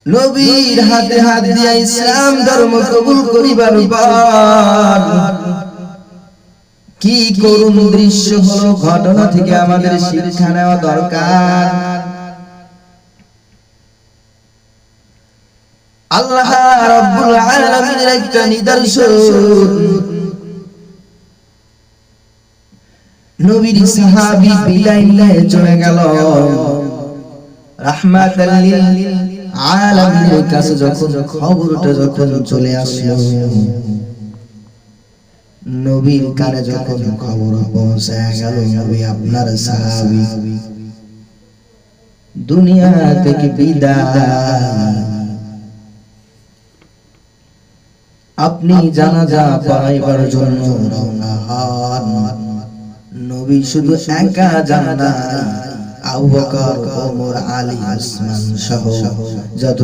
নবীর হাতে হাত দিয়া ইসলাম ধর্ম কবুল করিবার পর কি করুণ দৃশ্য হলো, ঘটনা থেকে আমাদের শিক্ষা নেওয়া দরকার। আল্লাহ রাব্বুল আলামিনের একটা নিদর্শন, নবীর সাহাবী বিদায় নিয়ে চলে গেল রাহমাতাল লিল আলামিনের কাছে। যখন খবরটা চলে আসলো, নবীর কানে যখন খবর পৌঁছায় গেল, নবী আপনার সাহাবী দুনিয়া থেকে বিদায়, আপনি জানাজা পড়াইবার জন্য রওনা হন। নবী শুধু একা যান না, আবু বকর, ওমর, আলী, উসমান সহ যত